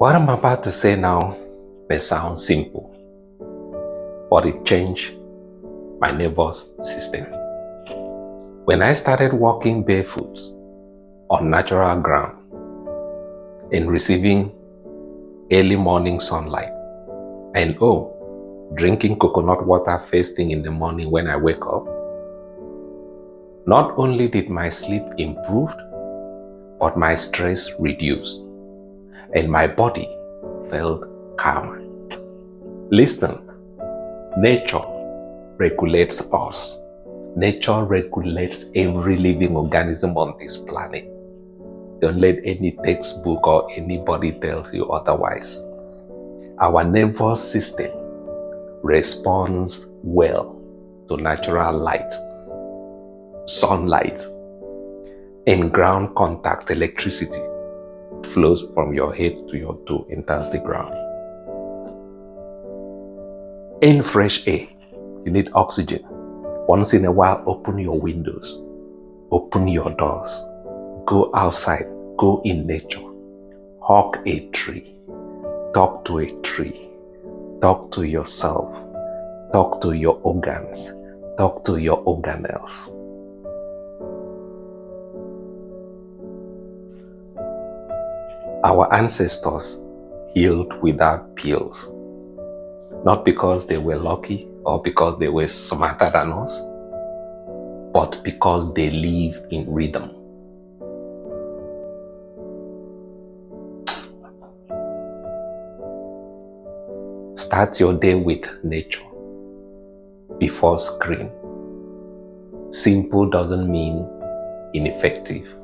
What I'm about to say now may sound simple, but it changed my nervous system. When I started walking barefoot on natural ground and receiving early morning sunlight, and drinking coconut water first thing in the morning when I wake up, not only did my sleep improve, but my stress reduced and my body felt calmer. Listen, nature regulates us. Nature regulates every living organism on this planet. Don't let any textbook or anybody tell you otherwise. Our nervous system responds well to natural light, sunlight, and ground contact electricity. It flows from your head to your toe and touches the ground. In fresh air, you need oxygen. Once in a while, open your windows, open your doors, go outside, go in nature, hug a tree, talk to a tree, talk to yourself, talk to your organs, talk to your organelles. Our ancestors healed without pills, not because they were lucky or because they were smarter than us, but because they live in rhythm. Start your day with nature before screen. Simple doesn't mean ineffective.